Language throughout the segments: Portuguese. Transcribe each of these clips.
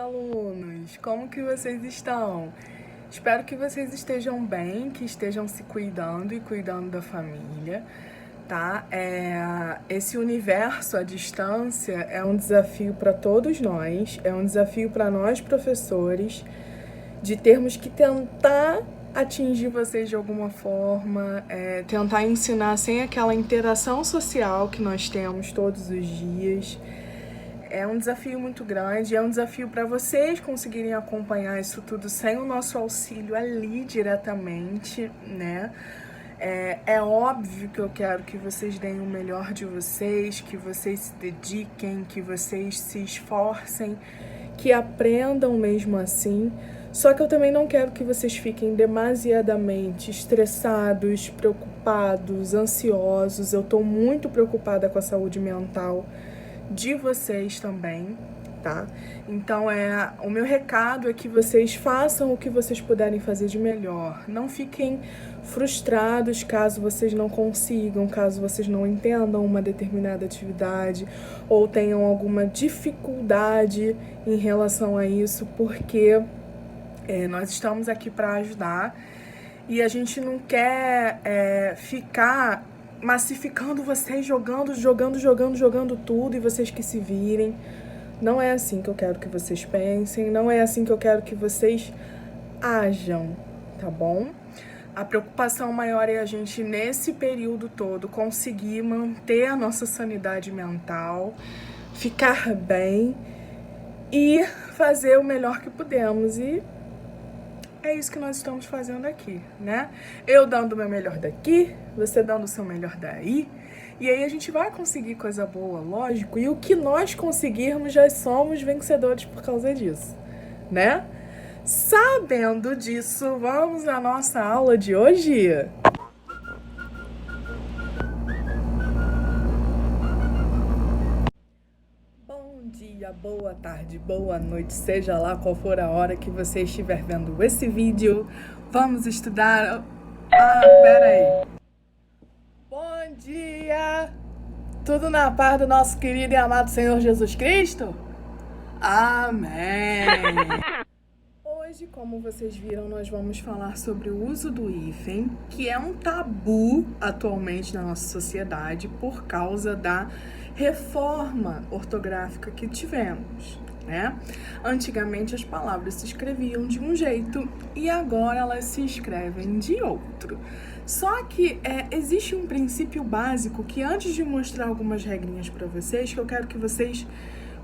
alunos! Como que vocês estão? Espero que vocês estejam bem, que estejam se cuidando e cuidando da família, tá? Esse universo à distância é um desafio para todos nós, é um desafio para nós professores, de termos que tentar atingir vocês de alguma forma, tentar ensinar sem aquela interação social que nós temos todos os dias. É um desafio muito grande, é um desafio para vocês conseguirem acompanhar isso tudo sem o nosso auxílio ali diretamente, né? É óbvio que eu quero que vocês deem o melhor de vocês, que vocês se dediquem, que vocês se esforcem, que aprendam mesmo assim. Só que eu também não quero que vocês fiquem demasiadamente estressados, preocupados, ansiosos. Eu tô muito preocupada com a saúde mental de vocês também, tá? Então, o meu recado é que vocês façam o que vocês puderem fazer de melhor. Não fiquem frustrados caso vocês não consigam, caso vocês não entendam uma determinada atividade ou tenham alguma dificuldade em relação a isso, porque nós estamos aqui para ajudar e a gente não quer ficar massificando vocês, jogando tudo e vocês que se virem. Não é assim que eu quero que vocês pensem, não é assim que eu quero que vocês ajam, tá bom? A preocupação maior é a gente, nesse período todo, conseguir manter a nossa sanidade mental, ficar bem e fazer o melhor que pudermos. E é isso que nós estamos fazendo aqui, né? Eu dando o meu melhor daqui, você dando o seu melhor daí. E aí a gente vai conseguir coisa boa, lógico. E o que nós conseguirmos, já somos vencedores por causa disso, né? Sabendo disso, vamos à nossa aula de hoje. Bom dia, boa tarde, boa noite, seja lá qual for a hora que você estiver vendo esse vídeo. Vamos estudar... pera aí. Bom dia! Tudo na paz do nosso querido e amado Senhor Jesus Cristo? Amém! Hoje, como vocês viram, nós vamos falar sobre o uso do hífen, que é um tabu atualmente na nossa sociedade por causa da reforma ortográfica que tivemos, né? Antigamente as palavras se escreviam de um jeito e agora elas se escrevem de outro. Só que existe um princípio básico que, antes de mostrar algumas regrinhas para vocês, que eu quero que vocês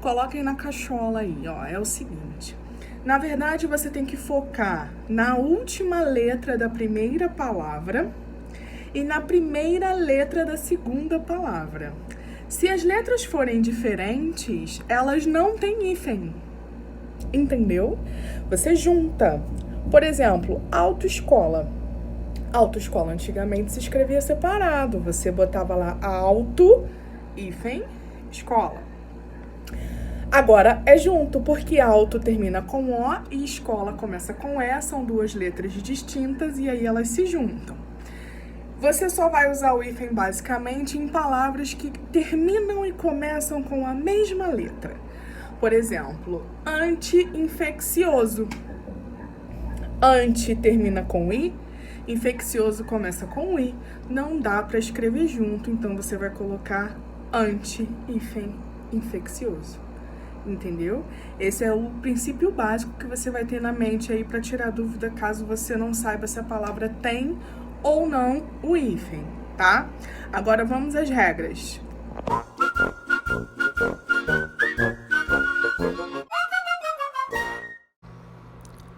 coloquem na cachola aí, ó, é o seguinte. Na verdade, você tem que focar na última letra da primeira palavra e na primeira letra da segunda palavra. Se as letras forem diferentes, elas não têm hífen, entendeu? Você junta, por exemplo, autoescola. Autoescola antigamente se escrevia separado. Você botava lá auto, hífen, escola. Agora é junto, porque auto termina com O e escola começa com E. São duas letras distintas e aí elas se juntam. Você só vai usar o hífen basicamente em palavras que terminam e começam com a mesma letra. Por exemplo, anti-infeccioso. Anti termina com I. Infeccioso começa com I, não dá para escrever junto, então você vai colocar anti-infeccioso, entendeu? Esse é o princípio básico que você vai ter na mente aí para tirar dúvida caso você não saiba se a palavra tem ou não o hífen, tá? Agora vamos às regras.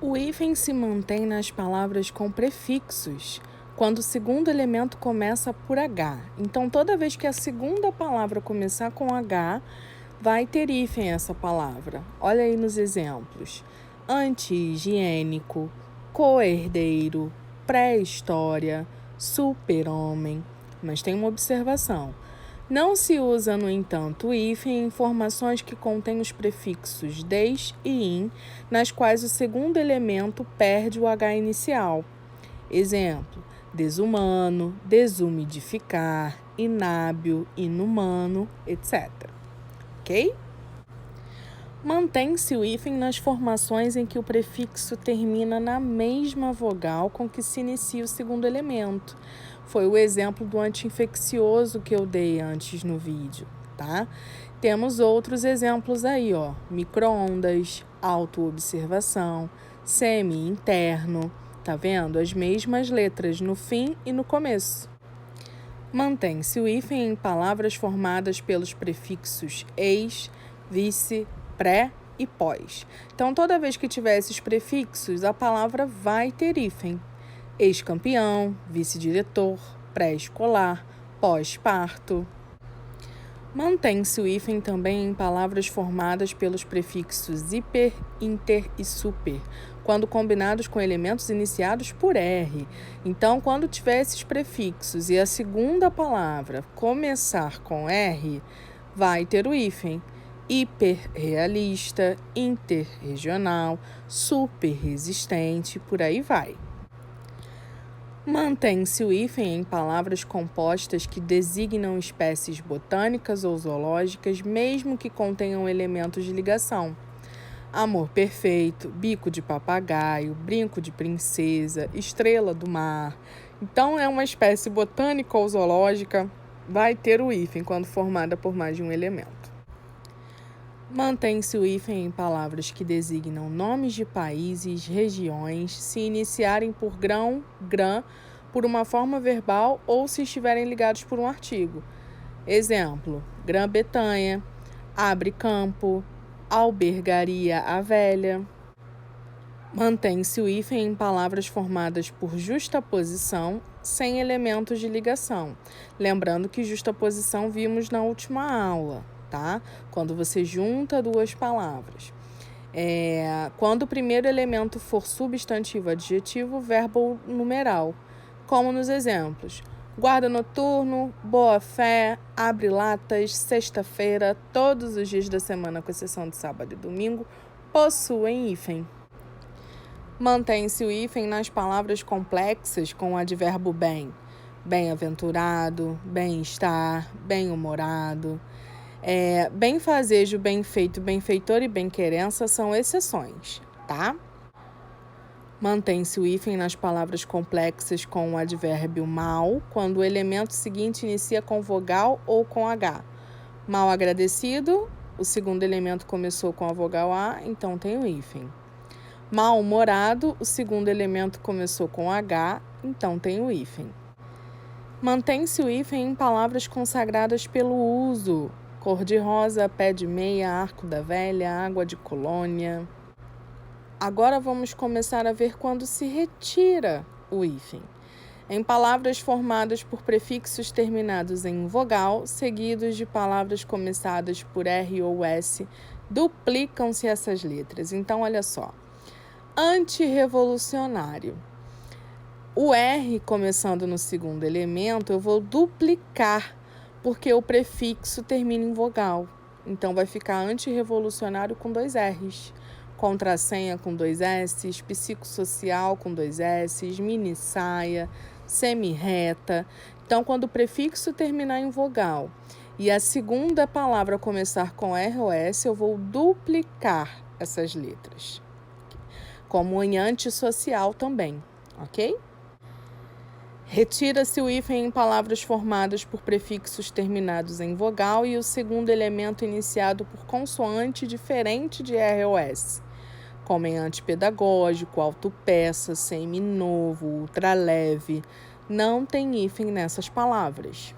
O hífen se mantém nas palavras com prefixos, quando o segundo elemento começa por H. Então, toda vez que a segunda palavra começar com H, vai ter hífen essa palavra. Olha aí nos exemplos. Anti-higiênico, coerdeiro, pré-história, super-homem. Mas tem uma observação. Não se usa, no entanto, o hífen em informações que contêm os prefixos des e in, nas quais o segundo elemento perde o H inicial. Exemplo, desumano, desumidificar, inábil, inumano, etc. Ok? Mantém-se o hífen nas formações em que o prefixo termina na mesma vogal com que se inicia o segundo elemento. Foi o exemplo do anti-infeccioso que eu dei antes no vídeo, tá? Temos outros exemplos aí, ó. Micro-ondas, autoobservação, semi-interno, tá vendo? As mesmas letras no fim e no começo. Mantém-se o hífen em palavras formadas pelos prefixos ex, vice, pré e pós. Então, toda vez que tiver esses prefixos, a palavra vai ter hífen. Ex-campeão, vice-diretor, pré-escolar, pós-parto. Mantém-se o hífen também em palavras formadas pelos prefixos hiper, inter e super, quando combinados com elementos iniciados por R. Então, quando tiver esses prefixos e a segunda palavra começar com R, vai ter o hífen. Hiperrealista, interregional, superresistente, por aí vai. Mantém-se o hífen em palavras compostas que designam espécies botânicas ou zoológicas, mesmo que contenham elementos de ligação. Amor perfeito, bico de papagaio, brinco de princesa, estrela do mar. Então, é uma espécie botânica ou zoológica, vai ter o hífen quando formada por mais de um elemento. Mantém-se o hífen em palavras que designam nomes de países, regiões, se iniciarem por grão, grã, por uma forma verbal ou se estiverem ligados por um artigo. Exemplo, Grã-Bretanha, Abre Campo, Albergaria a Velha. Mantém-se o hífen em palavras formadas por justaposição, sem elementos de ligação. Lembrando que justaposição vimos na última aula, tá? Quando você junta duas palavras. Quando o primeiro elemento for substantivo, adjetivo, verbo ou numeral, como nos exemplos. Guarda noturno, boa fé, abre latas, sexta-feira, todos os dias da semana, com exceção de sábado e domingo, possuem hífen. Mantém-se o hífen nas palavras complexas com o advérbio bem. Bem-aventurado, bem-estar, bem-humorado. Bem-fazejo, bem-feito, benfeitor e bem-querença são exceções, tá? Mantém-se o hífen nas palavras complexas com o advérbio mal, quando o elemento seguinte inicia com vogal ou com H. Mal agradecido, o segundo elemento começou com a vogal A, então tem o hífen. Mal-humorado, o segundo elemento começou com H, então tem o hífen. Mantém-se o hífen em palavras consagradas pelo uso. Cor-de-rosa, pé de meia, arco da velha, água de colônia. Agora vamos começar a ver quando se retira o hífen. Em palavras formadas por prefixos terminados em vogal, seguidos de palavras começadas por R ou S, duplicam-se essas letras. Então, olha só. Antirrevolucionário. O R começando no segundo elemento, eu vou duplicar, porque o prefixo termina em vogal. Então, vai ficar antirrevolucionário com 2 R's. Contrassenha com 2 S's, psicossocial com 2 S's, mini saia, semi-reta. Então, quando o prefixo terminar em vogal e a segunda palavra começar com R ou S, eu vou duplicar essas letras. Como em antissocial também, ok? Retira-se o hífen em palavras formadas por prefixos terminados em vogal e o segundo elemento iniciado por consoante diferente de R ou S, como em antipedagógico, autopeça, seminovo, ultraleve. Não tem hífen nessas palavras.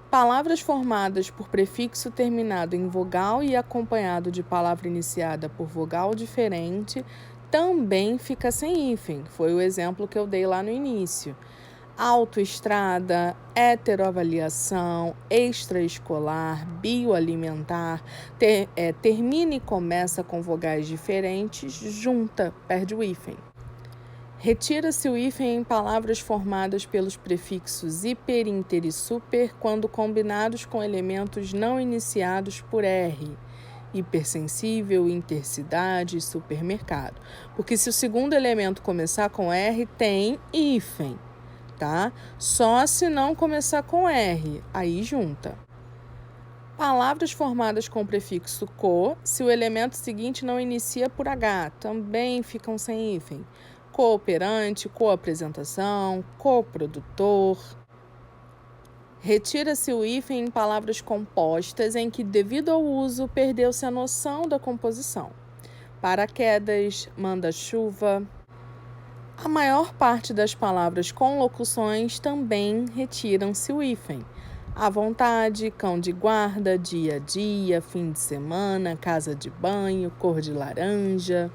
Palavras formadas por prefixo terminado em vogal e acompanhado de palavra iniciada por vogal diferente também fica sem hífen. Foi o exemplo que eu dei lá no início. Autoestrada, heteroavaliação, extraescolar, bioalimentar, termina e começa com vogais diferentes, junta, perde o hífen. Retira-se o hífen em palavras formadas pelos prefixos hiper, inter e super quando combinados com elementos não iniciados por R. Hipersensível, intercidade, supermercado. Porque se o segundo elemento começar com R, tem hífen, tá? Só se não começar com R, aí junta. Palavras formadas com o prefixo co, se o elemento seguinte não inicia por H, também ficam sem hífen. Cooperante, coapresentação, coprodutor. Retira-se o hífen em palavras compostas em que, devido ao uso, perdeu-se a noção da composição. Paraquedas, manda-chuva. A maior parte das palavras com locuções também retiram-se o hífen. À vontade, cão de guarda, dia a dia, fim de semana, casa de banho, cor de laranja.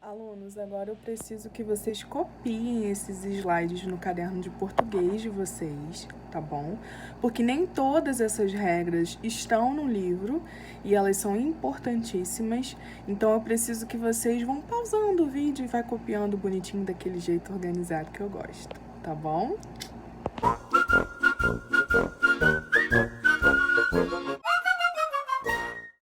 Alunos, agora eu preciso que vocês copiem esses slides no caderno de português de vocês, tá bom? Porque nem todas essas regras estão no livro e elas são importantíssimas. Então eu preciso que vocês vão pausando o vídeo e vai copiando bonitinho daquele jeito organizado que eu gosto, tá bom?